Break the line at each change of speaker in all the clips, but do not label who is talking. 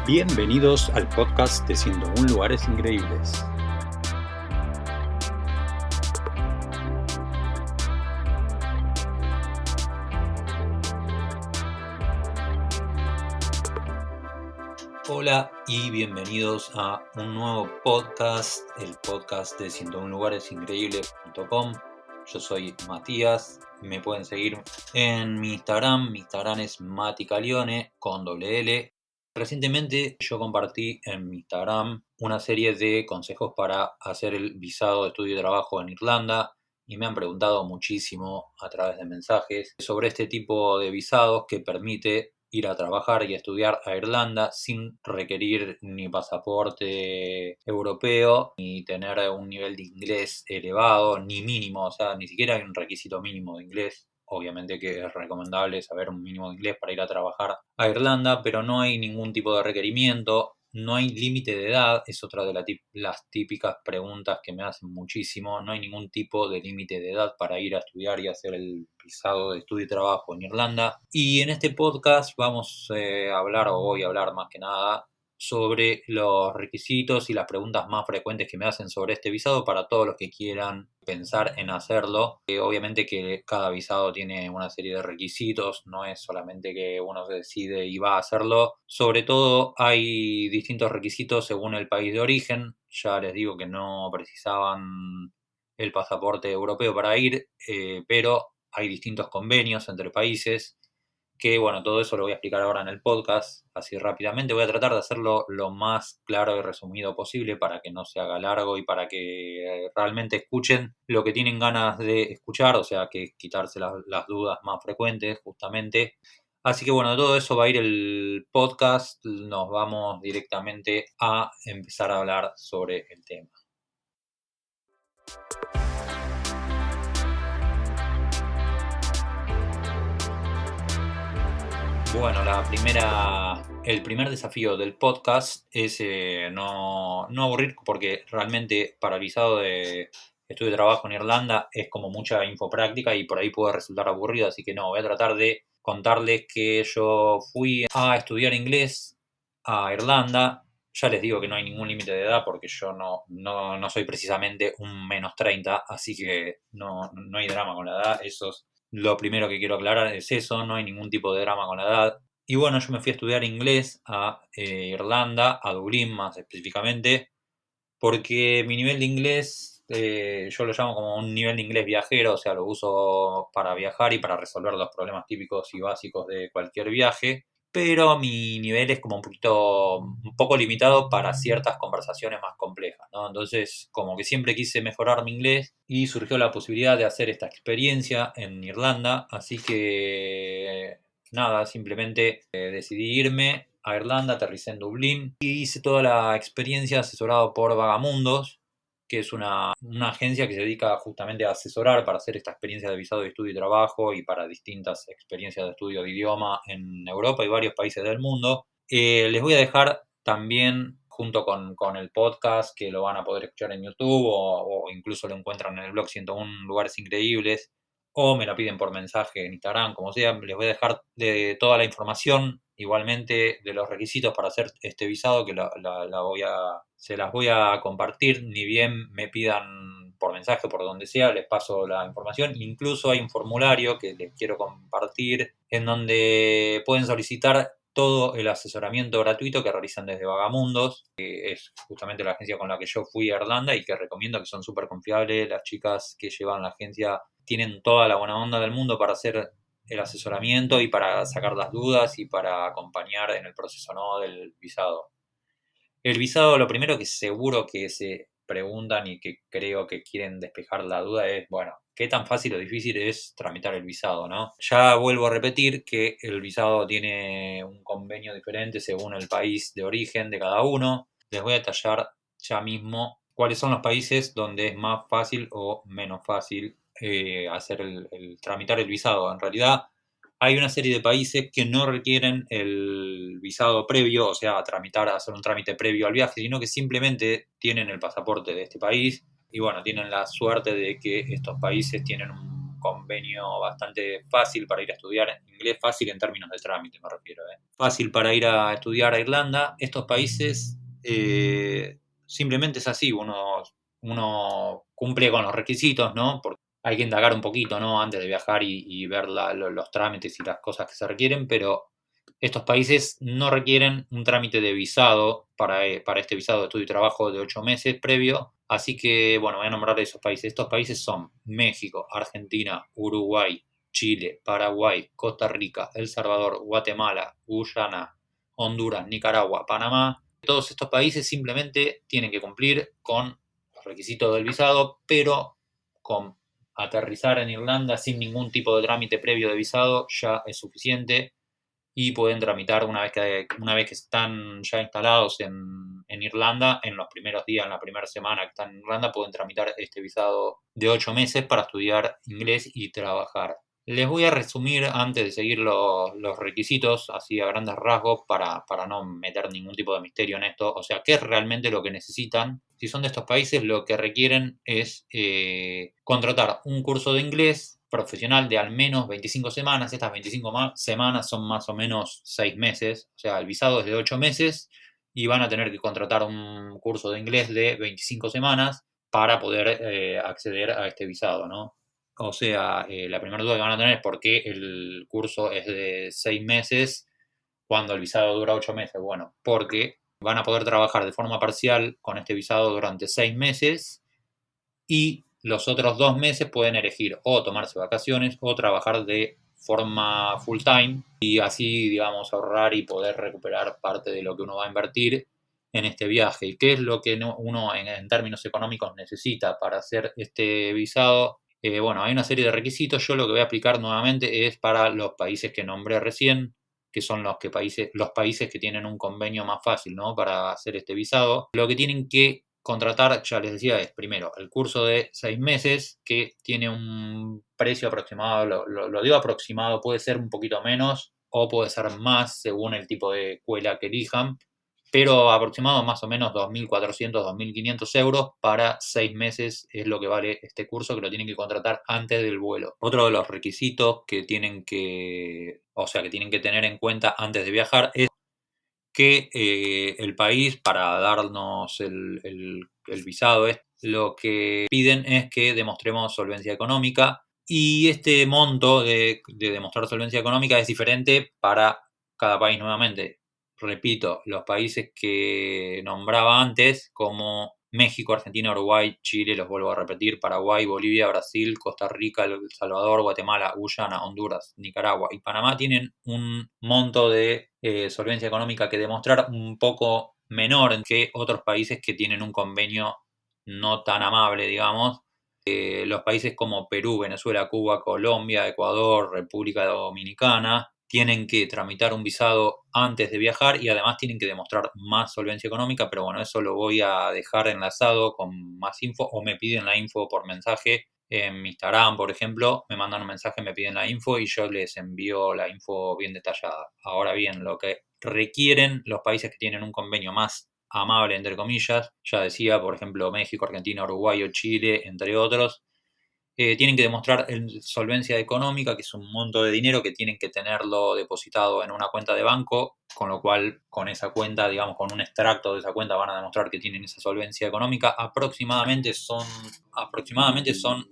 Bienvenidos al podcast de 101 Lugares Increíbles. Hola y bienvenidos a un nuevo podcast, el podcast de 101lugaresincreíbles.com. Yo soy Matías, me pueden seguir en mi Instagram es maticalione con doble L. Recientemente yo compartí en mi Instagram una serie de consejos para hacer el visado de estudio y trabajo en Irlanda y me han preguntado muchísimo a través de mensajes sobre este tipo de visados que permite ir a trabajar y a estudiar a Irlanda sin requerir ni pasaporte europeo, ni tener un nivel de inglés elevado, ni mínimo, o sea, ni siquiera hay un requisito mínimo de inglés. Obviamente que es recomendable saber un mínimo de inglés para ir a trabajar a Irlanda, pero no hay ningún tipo de requerimiento, no hay límite de edad, es otra de las típicas preguntas que me hacen muchísimo, no hay ningún tipo de límite de edad para ir a estudiar y hacer el visado de estudio y trabajo en Irlanda. Y en este podcast vamos a hablar, o voy a hablar más que nada, sobre los requisitos y las preguntas más frecuentes que me hacen sobre este visado para todos los que quieran pensar en hacerlo. Obviamente que cada visado tiene una serie de requisitos, no es solamente que uno se decide y va a hacerlo. Sobre todo hay distintos requisitos según el país de origen. Ya les digo que no precisaban el pasaporte europeo para ir, pero hay distintos convenios entre países que bueno, todo eso lo voy a explicar ahora en el podcast, así rápidamente. Voy a tratar de hacerlo lo más claro y resumido posible para que no se haga largo y para que realmente escuchen lo que tienen ganas de escuchar, o sea, que quitarse las dudas más frecuentes, justamente. Así que bueno, de todo eso va a ir el podcast, nos vamos directamente a empezar a hablar sobre el tema. Bueno, el primer desafío del podcast es no aburrir, porque realmente para el visado de estudio de trabajo en Irlanda es como mucha info práctica y por ahí puede resultar aburrido, así que no, voy a tratar de contarles que yo fui a estudiar inglés a Irlanda. Ya les digo que no hay ningún límite de edad porque yo no soy precisamente un -30, así que no hay drama con la edad, lo primero que quiero aclarar es eso, no hay ningún tipo de drama con la edad. Y bueno, yo me fui a estudiar inglés a Irlanda, a Dublín más específicamente, porque mi nivel de inglés, yo lo llamo como un nivel de inglés viajero, o sea, lo uso para viajar y para resolver los problemas típicos y básicos de cualquier viaje, pero mi nivel es como un poco limitado para ciertas conversaciones más complejas, ¿no? Entonces, como que siempre quise mejorar mi inglés y surgió la posibilidad de hacer esta experiencia en Irlanda, así que nada, simplemente decidí irme a Irlanda, aterricé en Dublín y hice toda la experiencia asesorado por Vagamundos, que es una agencia que se dedica justamente a asesorar para hacer esta experiencia de visado de estudio y trabajo y para distintas experiencias de estudio de idioma en Europa y varios países del mundo. Les voy a dejar también, junto con el podcast, que lo van a poder escuchar en YouTube o incluso lo encuentran en el blog 101 Lugares Increíbles, o me la piden por mensaje en Instagram, como sea. Les voy a dejar de toda la información, igualmente de los requisitos para hacer este visado, que se las voy a compartir, ni bien me pidan por mensaje, por donde sea, les paso la información. Incluso hay un formulario que les quiero compartir en donde pueden solicitar todo el asesoramiento gratuito que realizan desde Vagamundos, que es justamente la agencia con la que yo fui a Irlanda y que recomiendo, que son súper confiables. Las chicas que llevan la agencia tienen toda la buena onda del mundo para hacer el asesoramiento y para sacar las dudas y para acompañar en el proceso, ¿no?, del visado. El visado, lo primero que seguro que se preguntan y que creo que quieren despejar la duda es, bueno, ¿qué tan fácil o difícil es tramitar el visado, no? Ya vuelvo a repetir que el visado tiene un convenio diferente según el país de origen de cada uno. Les voy a detallar ya mismo cuáles son los países donde es más fácil o menos fácil hacer tramitar el visado. En realidad, hay una serie de países que no requieren el visado previo, o sea, hacer un trámite previo al viaje, sino que simplemente tienen el pasaporte de este país y bueno, tienen la suerte de que estos países tienen convenio bastante fácil para ir a estudiar inglés, fácil en términos de trámite me refiero, fácil para ir a estudiar a Irlanda. Estos países simplemente es así, uno cumple con los requisitos, ¿no? Porque hay que indagar un poquito, ¿no? Antes de viajar y ver los trámites y las cosas que se requieren, pero estos países no requieren un trámite de visado para este visado de estudio y trabajo de 8 meses previo. Así que, bueno, voy a nombrar esos países. Estos países son México, Argentina, Uruguay, Chile, Paraguay, Costa Rica, El Salvador, Guatemala, Guyana, Honduras, Nicaragua, Panamá. Todos estos países simplemente tienen que cumplir con los requisitos del visado, pero con aterrizar en Irlanda sin ningún tipo de trámite previo de visado ya es suficiente y pueden tramitar una vez que están ya instalados en Irlanda, en los primeros días, en la primera semana que están en Irlanda, pueden tramitar este visado de 8 meses para estudiar inglés y trabajar. Les voy a resumir antes de seguir los requisitos, así a grandes rasgos, para no meter ningún tipo de misterio en esto. O sea, ¿qué es realmente lo que necesitan? Si son de estos países, lo que requieren es contratar un curso de inglés profesional de al menos 25 semanas. Estas 25 semanas son más o menos 6 meses. O sea, el visado es de 8 meses y van a tener que contratar un curso de inglés de 25 semanas para poder acceder a este visado, ¿no? O sea, la primera duda que van a tener es por qué el curso es de 6 meses cuando el visado dura 8 meses. Bueno, porque van a poder trabajar de forma parcial con este visado durante 6 meses y los otros 2 meses pueden elegir o tomarse vacaciones o trabajar de forma full time y así, digamos, ahorrar y poder recuperar parte de lo que uno va a invertir en este viaje. ¿Y qué es lo que uno en términos económicos necesita para hacer este visado? Bueno, hay una serie de requisitos. Yo lo que voy a aplicar nuevamente es para los países que nombré recién, que son los países que tienen un convenio más fácil, ¿no? Para hacer este visado. Lo que tienen que contratar, ya les decía, es primero el curso de 6 meses, que tiene un precio aproximado, lo digo aproximado, puede ser un poquito menos o puede ser más según el tipo de escuela que elijan, pero aproximado más o menos 2.400, 2.500 euros para 6 meses es lo que vale este curso, que lo tienen que contratar antes del vuelo. Otro de los requisitos que tienen que tener en cuenta antes de viajar es que el país, para darnos el visado, lo que piden es que demostremos solvencia económica y este monto de demostrar solvencia económica es diferente para cada país nuevamente. Repito, los países que nombraba antes, como México, Argentina, Uruguay, Chile, los vuelvo a repetir, Paraguay, Bolivia, Brasil, Costa Rica, El Salvador, Guatemala, Guyana, Honduras, Nicaragua y Panamá tienen un monto de solvencia económica que demostrar un poco menor que otros países que tienen un convenio no tan amable, digamos. Los países como Perú, Venezuela, Cuba, Colombia, Ecuador, República Dominicana, tienen que tramitar un visado antes de viajar y además tienen que demostrar más solvencia económica, pero bueno, eso lo voy a dejar enlazado con más info o me piden la info por mensaje en mi Instagram, por ejemplo, me mandan un mensaje, me piden la info y yo les envío la info bien detallada. Ahora bien, lo que requieren los países que tienen un convenio más amable, entre comillas, ya decía, por ejemplo, México, Argentina, Uruguay o Chile, entre otros, tienen que demostrar solvencia económica, que es un monto de dinero que tienen que tenerlo depositado en una cuenta de banco, con lo cual con esa cuenta, digamos, con un extracto de esa cuenta van a demostrar que tienen esa solvencia económica. Aproximadamente son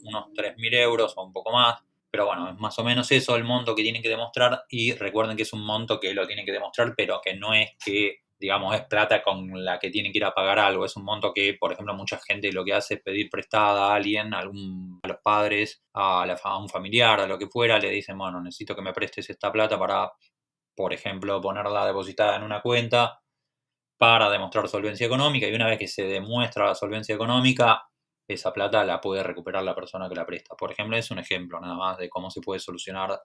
unos 3.000 euros o un poco más, pero bueno, es más o menos eso el monto que tienen que demostrar y recuerden que es un monto que lo tienen que demostrar, pero que no es que digamos, es plata con la que tienen que ir a pagar algo. Es un monto que, por ejemplo, mucha gente lo que hace es pedir prestada a alguien, a los padres, a un familiar, a lo que fuera, le dicen, bueno, necesito que me prestes esta plata para, por ejemplo, ponerla depositada en una cuenta para demostrar solvencia económica y una vez que se demuestra la solvencia económica, esa plata la puede recuperar la persona que la presta. Por ejemplo, es un ejemplo nada más de cómo se puede solucionar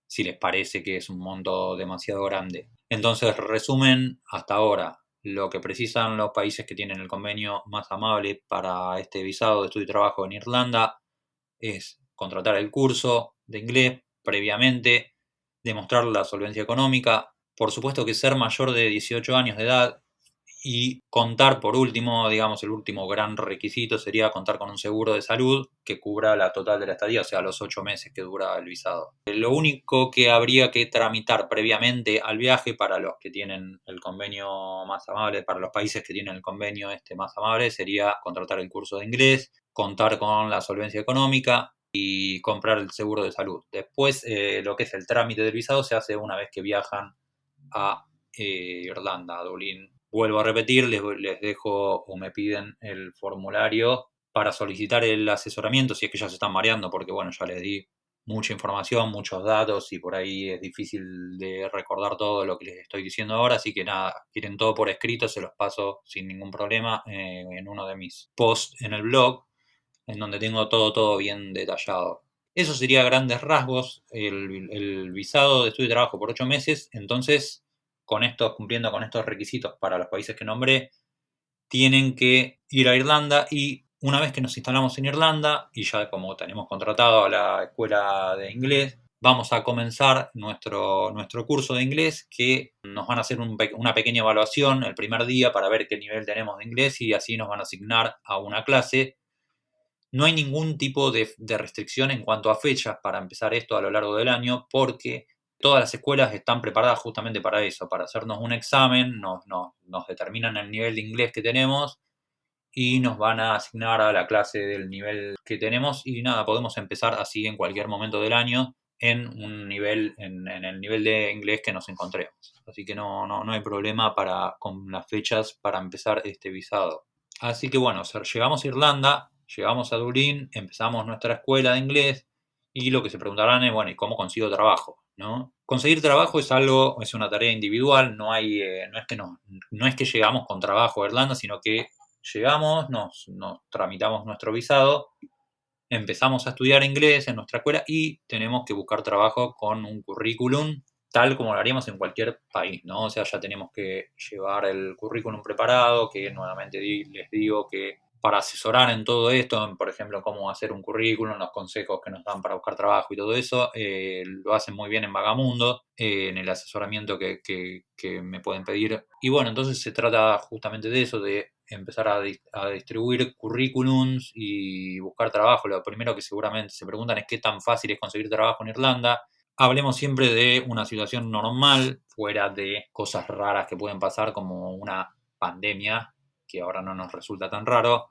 si les parece que es un monto demasiado grande. Entonces, resumen hasta ahora, lo que precisan los países que tienen el convenio más amable para este visado de estudio y trabajo en Irlanda es contratar el curso de inglés previamente, demostrar la solvencia económica, por supuesto que ser mayor de 18 años de edad Y contar, por último, digamos, el último gran requisito sería contar con un seguro de salud que cubra la total de la estadía, o sea, los 8 meses que dura el visado. Lo único que habría que tramitar previamente al viaje para los que tienen el convenio más amable, para los países que tienen el convenio más amable, sería contratar el curso de inglés, contar con la solvencia económica y comprar el seguro de salud. Después, lo que es el trámite del visado se hace una vez que viajan a Irlanda, a Dublín. Vuelvo a repetir, les dejo o me piden el formulario para solicitar el asesoramiento si es que ya se están mareando, porque bueno, ya les di mucha información, muchos datos y por ahí es difícil de recordar todo lo que les estoy diciendo ahora, así que nada, quieren todo por escrito, se los paso sin ningún problema en uno de mis posts en el blog, en donde tengo todo bien detallado. Eso sería a grandes rasgos el visado de estudio y trabajo por 8 meses. Entonces, cumpliendo con estos requisitos para los países que nombré, tienen que ir a Irlanda y una vez que nos instalamos en Irlanda y ya como tenemos contratado a la escuela de inglés, vamos a comenzar nuestro curso de inglés que nos van a hacer una pequeña evaluación el primer día para ver qué nivel tenemos de inglés y así nos van a asignar a una clase. No hay ningún tipo de restricción en cuanto a fechas para empezar esto a lo largo del año, porque todas las escuelas están preparadas justamente para eso, para hacernos un examen, nos determinan el nivel de inglés que tenemos y nos van a asignar a la clase del nivel que tenemos y nada, podemos empezar así en cualquier momento del año en en el nivel de inglés que nos encontremos. Así que no hay problema con las fechas para empezar este visado. Así que bueno, llegamos a Irlanda, llegamos a Dublín, empezamos nuestra escuela de inglés y lo que se preguntarán es, bueno, ¿y cómo consigo trabajo? ¿No? Conseguir trabajo es una tarea individual, no es que llegamos con trabajo a Irlanda, sino que llegamos, nos tramitamos nuestro visado, empezamos a estudiar inglés en nuestra escuela y tenemos que buscar trabajo con un currículum tal como lo haríamos en cualquier país, ¿no? O sea, ya tenemos que llevar el currículum preparado, que nuevamente les digo que para asesorar en todo esto, por ejemplo, cómo hacer un currículum, los consejos que nos dan para buscar trabajo y todo eso, lo hacen muy bien en Vagamundo, en el asesoramiento que me pueden pedir. Y bueno, entonces se trata justamente de eso, de empezar a distribuir currículums y buscar trabajo. Lo primero que seguramente se preguntan es qué tan fácil es conseguir trabajo en Irlanda. Hablemos siempre de una situación normal, fuera de cosas raras que pueden pasar como una pandemia, que ahora no nos resulta tan raro.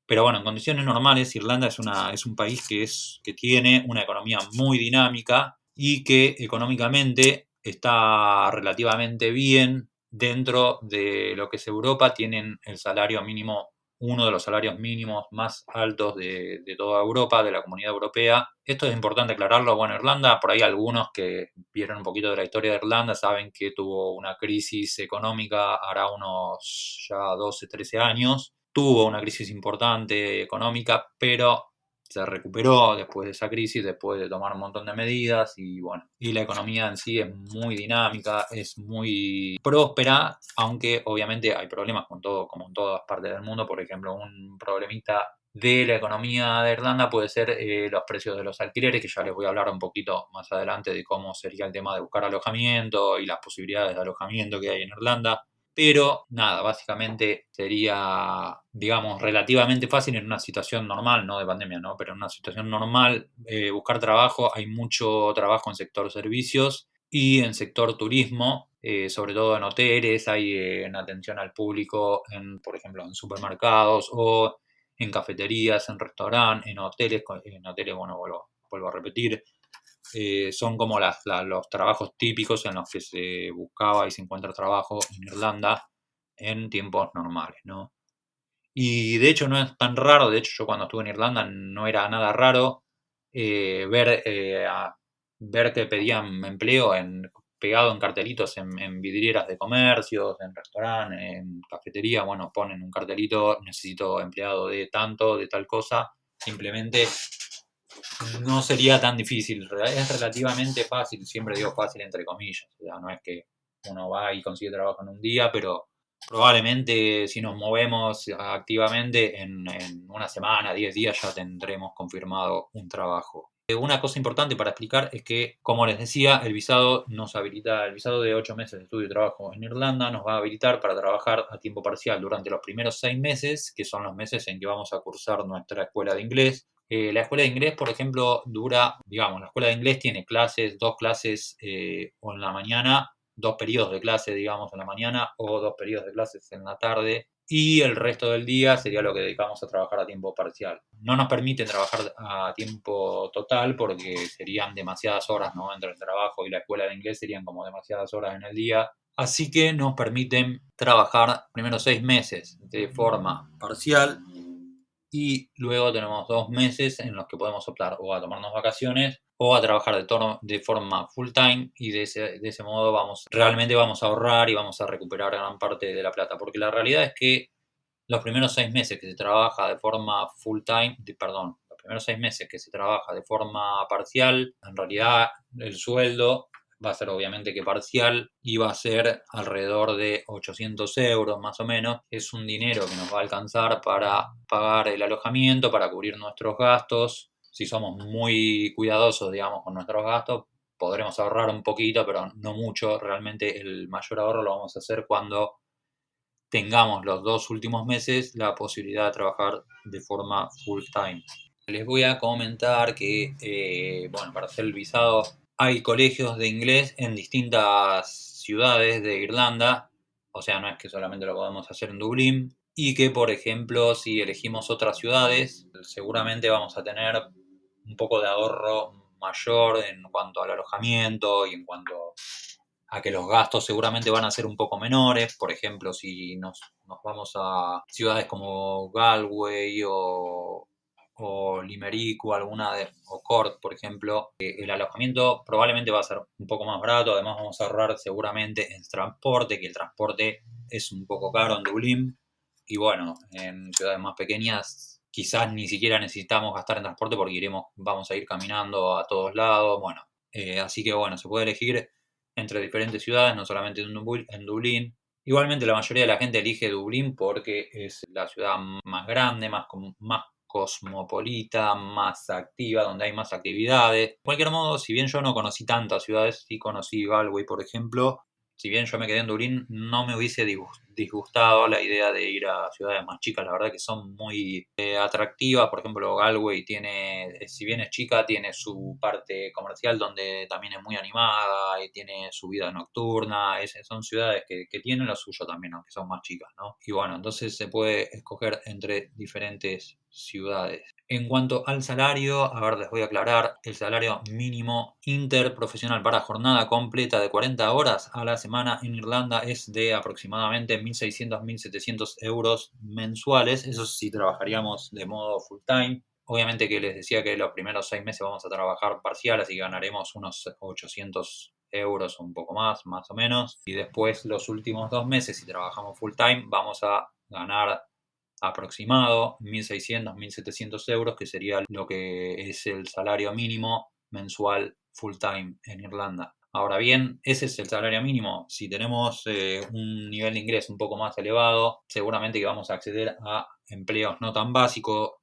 Pero bueno, en condiciones normales, Irlanda es un país que tiene una economía muy dinámica y que económicamente está relativamente bien dentro de lo que es Europa. Tienen el salario mínimo, uno de los salarios mínimos más altos de toda Europa, de la Comunidad Europea. Esto es importante aclararlo. Bueno, Irlanda, por ahí algunos que vieron un poquito de la historia de Irlanda saben que tuvo una crisis económica hará unos ya 12, 13 años. Tuvo una crisis importante económica, pero se recuperó después de esa crisis, después de tomar un montón de medidas y bueno, y la economía en sí es muy dinámica, es muy próspera, aunque obviamente hay problemas con todo, como en todas partes del mundo. Por ejemplo, un problemita de la economía de Irlanda puede ser los precios de los alquileres, que ya les voy a hablar un poquito más adelante de cómo sería el tema de buscar alojamiento y las posibilidades de alojamiento que hay en Irlanda. Pero nada, básicamente sería, digamos, relativamente fácil en una situación normal, no de pandemia, ¿no? Pero en una situación normal, buscar trabajo. Hay mucho trabajo en sector servicios y en sector turismo, sobre todo en hoteles, hay en atención al público, por ejemplo, en supermercados o en cafeterías, en restaurantes, en hoteles, bueno, vuelvo a repetir, son como los trabajos típicos en los que se buscaba y se encuentra trabajo en Irlanda en tiempos normales, ¿no? Y de hecho no es tan raro, de hecho yo cuando estuve en Irlanda no era nada raro ver que pedían empleo pegado en cartelitos en vidrieras de comercios, en restaurantes, en cafetería. Bueno, ponen un cartelito, necesito empleado de tanto, de tal cosa. Simplemente no sería tan difícil, es relativamente fácil, siempre digo fácil entre comillas, o sea, no es que uno va y consigue trabajo en un día, pero probablemente si nos movemos activamente en una semana, 10 días ya tendremos confirmado un trabajo. Una cosa importante para explicar es que, como les decía, el visado nos habilita, el visado de 8 meses de estudio y trabajo en Irlanda nos va a habilitar para trabajar a tiempo parcial durante los primeros 6 meses, que son los meses en que vamos a cursar nuestra escuela de inglés. La escuela de inglés, por ejemplo, la escuela de inglés tiene dos clases o en la mañana, 2 periodos de clase, digamos, en la mañana o 2 periodos de clases en la tarde. Y el resto del día sería lo que dedicamos a trabajar a tiempo parcial. No nos permiten trabajar a tiempo total porque serían demasiadas horas, ¿no? Entre el trabajo y la escuela de inglés serían como demasiadas horas en el día. Así que nos permiten trabajar primero 6 meses de forma parcial y luego tenemos 2 meses en los que podemos optar o a tomarnos vacaciones o a trabajar de forma full time, y de ese modo realmente vamos a ahorrar y vamos a recuperar gran parte de la plata, porque la realidad es que los primeros 6 meses que se trabaja de forma full time, los primeros 6 meses que se trabaja de forma parcial, en realidad el sueldo va a ser obviamente que parcial y va a ser alrededor de 800 euros más o menos. Es un dinero que nos va a alcanzar para pagar el alojamiento, para cubrir nuestros gastos. Si somos muy cuidadosos, digamos, con nuestros gastos, podremos ahorrar un poquito, pero no mucho. Realmente el mayor ahorro lo vamos a hacer cuando tengamos los 2 últimos meses la posibilidad de trabajar de forma full time. Les voy a comentar que, bueno, para hacer el visado hay colegios de inglés en distintas ciudades de Irlanda, o sea, no es que solamente lo podemos hacer en Dublín, y que, por ejemplo, si elegimos otras ciudades, seguramente vamos a tener un poco de ahorro mayor en cuanto al alojamiento y en cuanto a que los gastos seguramente van a ser un poco menores. Por ejemplo, si nos vamos a ciudades como Galway o Limerick o o Cork, por ejemplo, el alojamiento probablemente va a ser un poco más barato. Además vamos a ahorrar seguramente en transporte, que el transporte es un poco caro en Dublín. Y bueno, en ciudades más pequeñas quizás ni siquiera necesitamos gastar en transporte porque vamos a ir caminando a todos lados. Bueno, así que bueno, se puede elegir entre diferentes ciudades, no solamente en Dublín. Igualmente la mayoría de la gente elige Dublín porque es la ciudad más grande, más cosmopolita, más activa, donde hay más actividades. De cualquier modo, si bien yo no conocí tantas ciudades, sí conocí Galway, por ejemplo. Si bien yo me quedé en Dublín, no me hubiese disgustado la idea de ir a ciudades más chicas. La verdad que son muy atractivas. Por ejemplo, Galway si bien es chica, tiene su parte comercial donde también es muy animada y tiene su vida nocturna. Son ciudades que tienen lo suyo también, aunque son más chicas, ¿no? Y bueno, entonces se puede escoger entre diferentes ciudades. En cuanto al salario, a ver, les voy a aclarar, el salario mínimo interprofesional para jornada completa de 40 horas a la semana en Irlanda es de aproximadamente 1.600-1.700 euros mensuales. Eso sí, trabajaríamos de modo full time. Obviamente que les decía que los primeros 6 meses vamos a trabajar parcial, así que ganaremos unos 800 euros o un poco más o menos. Y después los últimos 2 meses, si trabajamos full time, vamos a ganar aproximado 1.600-1.700 euros, que sería lo que es el salario mínimo mensual full time en Irlanda. Ahora bien, ese es el salario mínimo. Si tenemos un nivel de ingreso un poco más elevado, seguramente que vamos a acceder a empleos no tan básicos.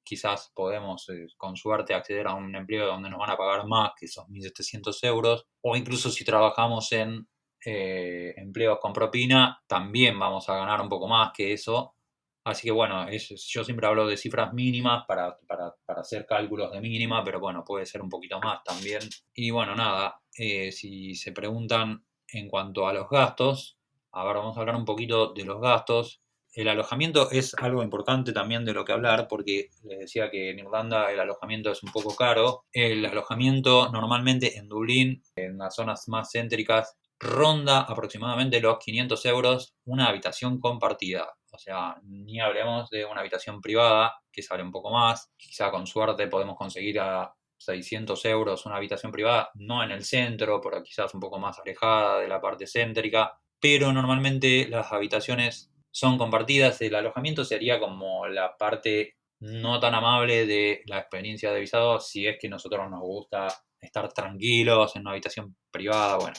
Quizás podemos, con suerte, acceder a un empleo donde nos van a pagar más que esos 1.700 euros. O incluso si trabajamos en empleos con propina, también vamos a ganar un poco más que eso. Así que bueno, yo siempre hablo de cifras mínimas para hacer cálculos de mínima, pero bueno, puede ser un poquito más también. Y bueno, nada, si se preguntan en cuanto a los gastos, a ver, vamos a hablar un poquito de los gastos. El alojamiento es algo importante también de lo que hablar, porque les decía que en Irlanda el alojamiento es un poco caro. El alojamiento normalmente en Dublín, en las zonas más céntricas, ronda aproximadamente los 500 euros una habitación compartida. O sea, ni hablemos de una habitación privada, que sale un poco más. Quizá con suerte podemos conseguir a 600 euros una habitación privada, no en el centro, pero quizás un poco más alejada de la parte céntrica. Pero normalmente las habitaciones son compartidas. El alojamiento sería como la parte no tan amable de la experiencia de visado, si es que a nosotros nos gusta estar tranquilos en una habitación privada. Bueno,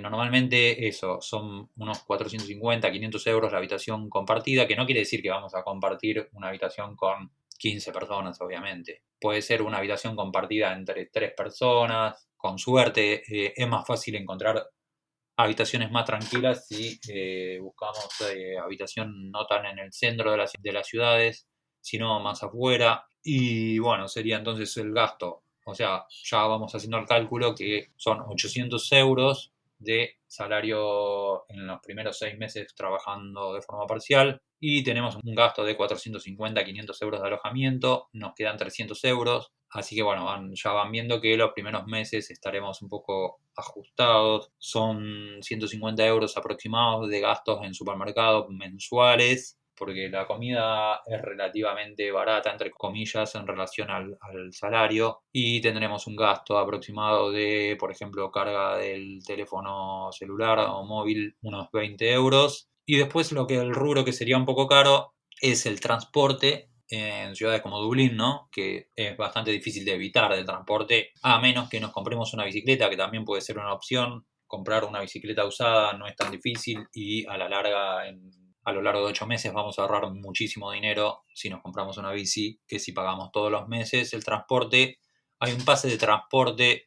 normalmente eso, son unos 450, 500 euros la habitación compartida, que no quiere decir que vamos a compartir una habitación con 15 personas, obviamente. Puede ser una habitación compartida entre 3 personas. Con suerte, es más fácil encontrar habitaciones más tranquilas si buscamos habitación no tan en el centro de las ciudades, sino más afuera. Y bueno, sería entonces el gasto. O sea, ya vamos haciendo el cálculo que son 800 euros de salario en los primeros 6 meses trabajando de forma parcial. Y tenemos un gasto de 450, 500 euros de alojamiento. Nos quedan 300 euros. Así que bueno, ya van viendo que los primeros meses estaremos un poco ajustados. Son 150 euros aproximados de gastos en supermercados mensuales, porque la comida es relativamente barata, entre comillas, en relación al salario. Y tendremos un gasto aproximado de, por ejemplo, carga del teléfono celular o móvil, unos 20 euros. Y después el rubro que sería un poco caro es el transporte en ciudades como Dublín, ¿no? Que es bastante difícil de evitar el transporte, a menos que nos compremos una bicicleta, que también puede ser una opción. Comprar una bicicleta usada no es tan difícil y a la larga, a lo largo de 8 meses, vamos a ahorrar muchísimo dinero si nos compramos una bici, que si pagamos todos los meses el transporte. Hay un pase de transporte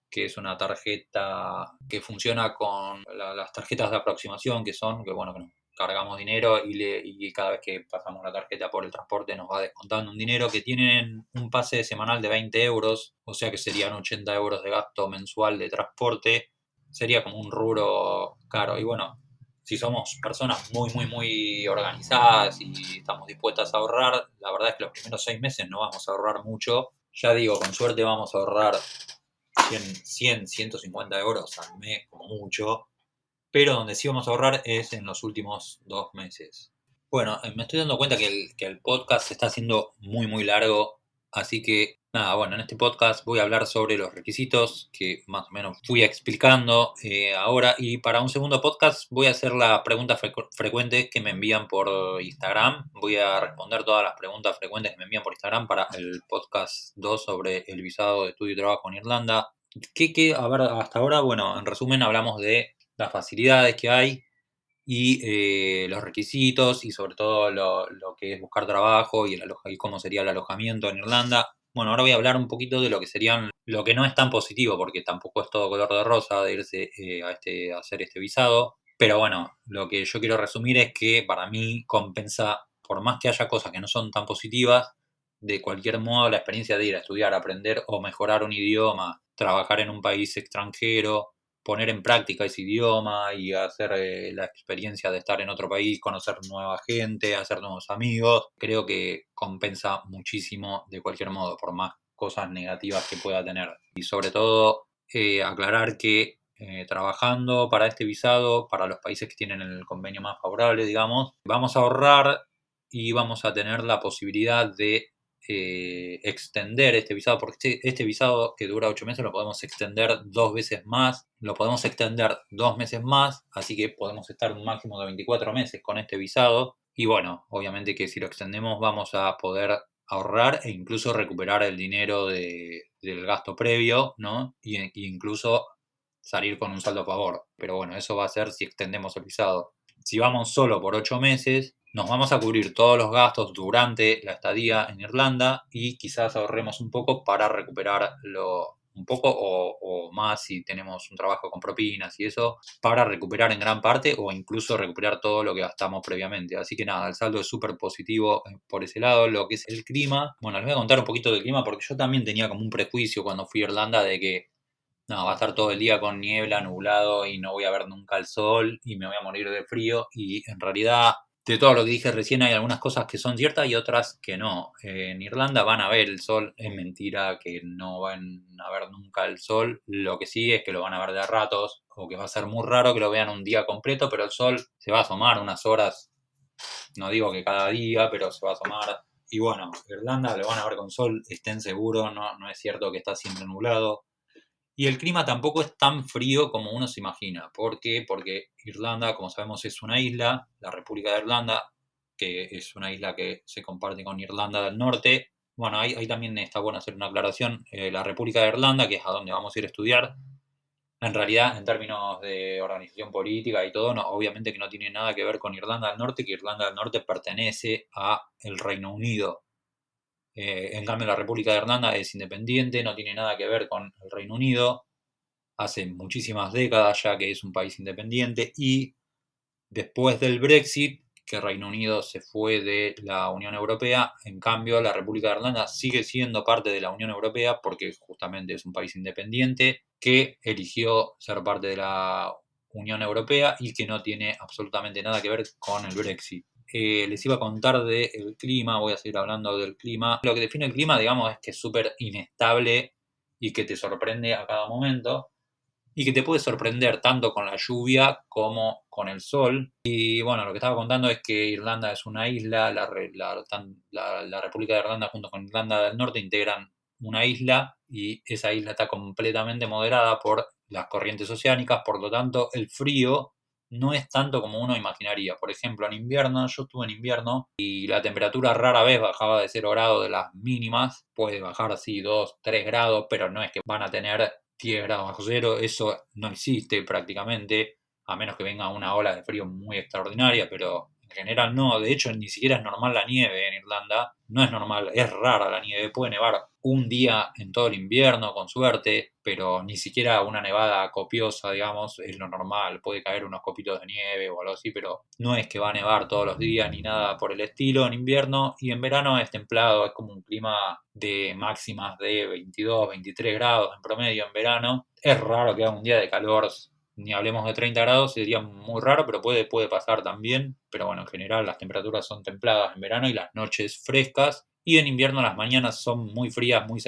que es una tarjeta que funciona con las tarjetas de aproximación que bueno, que nos cargamos dinero y cada vez que pasamos la tarjeta por el transporte nos va descontando un dinero, que tienen un pase semanal de 20 euros, o sea que serían 80 euros de gasto mensual de transporte. Sería como un rubro caro. Y bueno, si somos personas muy organizadas y estamos dispuestas a ahorrar, la verdad es que los primeros 6 meses no vamos a ahorrar mucho. Ya digo, con suerte vamos a ahorrar 150 euros al mes como mucho, pero donde sí vamos a ahorrar es en los últimos 2 meses. Bueno, me estoy dando cuenta que el podcast se está haciendo muy largo, así que nada, bueno, en este podcast voy a hablar sobre los requisitos que más o menos fui explicando ahora, y para un segundo podcast voy a hacer las preguntas frecuentes que me envían por Instagram. Voy a responder todas las preguntas frecuentes que me envían por Instagram para el podcast 2 sobre el visado de estudio y trabajo en Irlanda. A ver, hasta ahora, bueno, en resumen hablamos de las facilidades que hay y los requisitos y sobre todo lo que es buscar trabajo y cómo sería el alojamiento en Irlanda. Bueno, ahora voy a hablar un poquito de lo que serían, lo que no es tan positivo, porque tampoco es todo color de rosa de irse a hacer este visado. Pero bueno, lo que yo quiero resumir es que para mí compensa, por más que haya cosas que no son tan positivas, de cualquier modo la experiencia de ir a estudiar, aprender o mejorar un idioma, trabajar en un país extranjero, poner en práctica ese idioma y hacer la experiencia de estar en otro país, conocer nueva gente, hacer nuevos amigos, creo que compensa muchísimo de cualquier modo, por más cosas negativas que pueda tener. Y sobre todo, aclarar que trabajando para este visado, para los países que tienen el convenio más favorable, digamos, vamos a ahorrar y vamos a tener la posibilidad de extender este visado, porque este visado que dura 8 meses lo podemos extender 2 veces más, lo podemos extender 2 meses más, así que podemos estar un máximo de 24 meses con este visado. Y bueno, obviamente que si lo extendemos vamos a poder ahorrar e incluso recuperar el dinero del gasto previo, ¿no? Y incluso salir con un saldo a favor. Pero bueno, eso va a ser si extendemos el visado. Si vamos solo por 8 meses, nos vamos a cubrir todos los gastos durante la estadía en Irlanda y quizás ahorremos un poco para recuperarlo un poco o más si tenemos un trabajo con propinas y eso, para recuperar en gran parte o incluso recuperar todo lo que gastamos previamente. Así que nada, el saldo es súper positivo por ese lado. Lo que es el clima, bueno, les voy a contar un poquito del clima porque yo también tenía como un prejuicio cuando fui a Irlanda de que no, va a estar todo el día con niebla, nublado y no voy a ver nunca el sol y me voy a morir de frío. Y en realidad, de todo lo que dije recién, hay algunas cosas que son ciertas y otras que no. En Irlanda van a ver el sol, es mentira que no van a ver nunca el sol. Lo que sí es que lo van a ver de a ratos o que va a ser muy raro que lo vean un día completo, pero el sol se va a asomar unas horas, no digo que cada día, pero se va a asomar. Y bueno, Irlanda lo van a ver con sol, estén seguros, no es cierto que está siempre nublado. Y el clima tampoco es tan frío como uno se imagina. ¿Por qué? Porque Irlanda, como sabemos, es una isla, la República de Irlanda, que es una isla que se comparte con Irlanda del Norte. Bueno, ahí también está bueno hacer una aclaración. La República de Irlanda, que es a donde vamos a ir a estudiar, en realidad, en términos de organización política y todo, no, obviamente que no tiene nada que ver con Irlanda del Norte, que Irlanda del Norte pertenece a el Reino Unido. En cambio, la República de Irlanda es independiente, no tiene nada que ver con el Reino Unido. Hace muchísimas décadas ya que es un país independiente y después del Brexit, que Reino Unido se fue de la Unión Europea, en cambio la República de Irlanda sigue siendo parte de la Unión Europea porque justamente es un país independiente que eligió ser parte de la Unión Europea y que no tiene absolutamente nada que ver con el Brexit. Les iba a contar del clima, voy a seguir hablando del clima. Lo que define el clima, digamos, es que es súper inestable y que te sorprende a cada momento y que te puede sorprender tanto con la lluvia como con el sol. Y bueno, lo que estaba contando es que Irlanda es una isla, la República de Irlanda junto con Irlanda del Norte integran una isla y esa isla está completamente moderada por las corrientes oceánicas, por lo tanto el frío no es tanto como uno imaginaría. Por ejemplo, en invierno, yo estuve en invierno y la temperatura rara vez bajaba de 0 grados de las mínimas, puede bajar así 2 3 grados, pero no es que van a tener 10 grados bajo cero, eso no existe prácticamente, a menos que venga una ola de frío muy extraordinaria, pero en general no, de hecho ni siquiera es normal la nieve en Irlanda, no es normal, es rara la nieve, puede nevar un día en todo el invierno con suerte, pero ni siquiera una nevada copiosa, digamos, es lo normal, puede caer unos copitos de nieve o algo así, pero no es que va a nevar todos los días ni nada por el estilo en invierno, y en verano es templado, es como un clima de máximas de 22, 23 grados en promedio en verano. Es raro que haga un día de calor, ni hablemos de 30 grados, sería muy raro, pero puede pasar también. Pero bueno, en general las temperaturas son templadas en verano y las noches frescas. Y en invierno las mañanas son muy frías, muy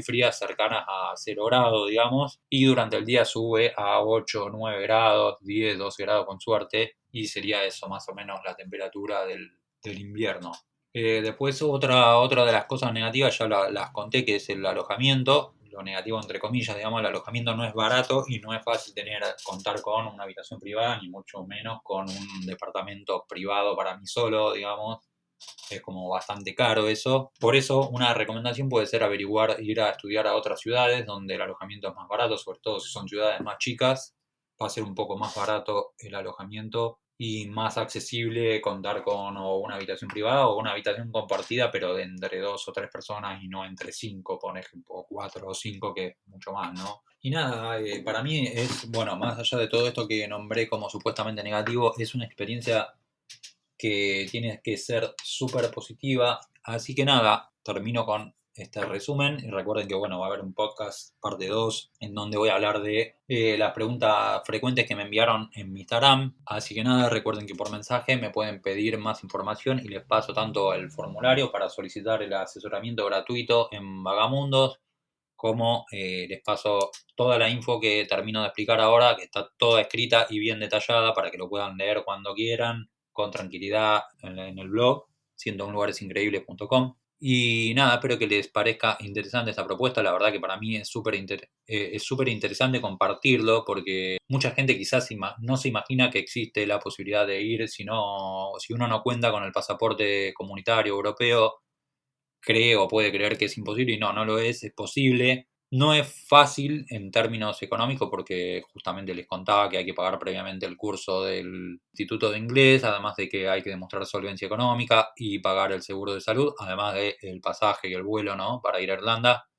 frías, cercanas a 0 grados, digamos. Y durante el día sube a 8, 9 grados, 10, 12 grados con suerte. Y sería eso más o menos la temperatura del invierno. Después otra de las cosas negativas ya las conté, que es el alojamiento. Lo negativo entre comillas, digamos, el alojamiento no es barato y no es fácil contar con una habitación privada, ni mucho menos con un departamento privado para mí solo, digamos. Es como bastante caro eso. Por eso una recomendación puede ser ir a estudiar a otras ciudades donde el alojamiento es más barato, sobre todo si son ciudades más chicas. Va a ser un poco más barato el alojamiento y más accesible contar con o una habitación privada o una habitación compartida, pero de entre 2 o 3 personas y no entre 5, por ejemplo, o 4 o 5, que es mucho más, ¿no? Y nada, para mí es, bueno, más allá de todo esto que nombré como supuestamente negativo, es una experiencia que tiene que ser súper positiva. Así que nada, termino con este resumen y recuerden que bueno, va a haber un podcast parte 2 en donde voy a hablar de las preguntas frecuentes que me enviaron en mi Instagram. Así que nada, recuerden que por mensaje me pueden pedir más información y les paso tanto el formulario para solicitar el asesoramiento gratuito en Vagamundos como les paso toda la info que termino de explicar ahora, que está toda escrita y bien detallada para que lo puedan leer cuando quieran, con tranquilidad en el blog, sientounlugaresincreíbles.com. Y nada, espero que les parezca interesante esta propuesta. La verdad que para mí es súper interesante compartirlo porque mucha gente quizás no se imagina que existe la posibilidad de ir si uno no cuenta con el pasaporte comunitario europeo, cree o puede creer que es imposible y no, no lo es posible. No es fácil en términos económicos porque justamente les contaba que hay que pagar previamente el curso del Instituto de Inglés, además de que hay que demostrar solvencia económica y pagar el seguro de salud, además del pasaje y el vuelo, ¿no? Para ir a Irlanda.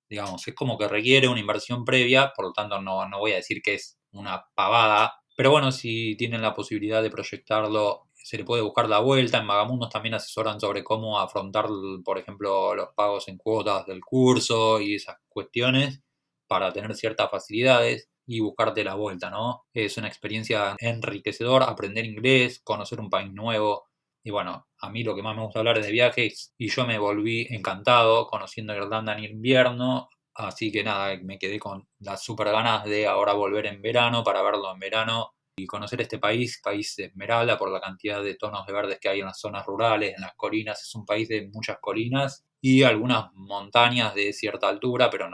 Digamos, es como que requiere una inversión previa, por lo tanto no voy a decir que es una pavada, pero bueno, si tienen la posibilidad de proyectarlo, se le puede buscar la vuelta. En Vagamundos también asesoran sobre cómo afrontar, por ejemplo, los pagos en cuotas del curso y esas cuestiones para tener ciertas facilidades y buscarte la vuelta, ¿no? Es una experiencia enriquecedora, aprender inglés, conocer un país nuevo. Y bueno, a mí lo que más me gusta hablar es de viajes y yo me volví encantado conociendo Irlanda en invierno, así que nada, me quedé con las super ganas de ahora volver en verano para verlo en verano y conocer este país de Esmeralda por la cantidad de tonos de verdes que hay en las zonas rurales, en las colinas. Es un país de muchas colinas y algunas montañas de cierta altura, pero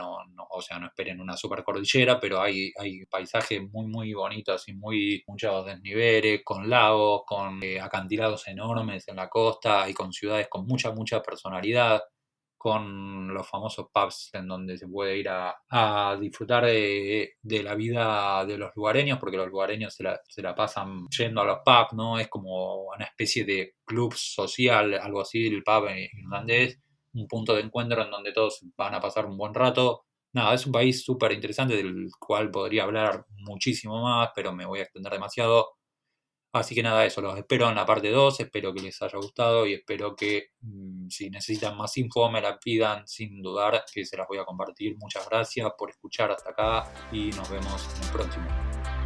o sea, no esperen una supercordillera, pero hay paisajes muy, muy bonitos y muchos desniveles, con lagos, con acantilados enormes en la costa y con ciudades con mucha, mucha personalidad, con los famosos pubs en donde se puede ir a disfrutar de la vida de los lugareños, porque los lugareños se la pasan yendo a los pubs, ¿no? Es como una especie de club social, algo así, el pub irlandés, un punto de encuentro en donde todos van a pasar un buen rato. Nada, es un país súper interesante del cual podría hablar muchísimo más, pero me voy a extender demasiado. Así que nada, eso, los espero en la parte 2, espero que les haya gustado y espero que si necesitan más info me la pidan sin dudar que se las voy a compartir. Muchas gracias por escuchar hasta acá y nos vemos en el próximo.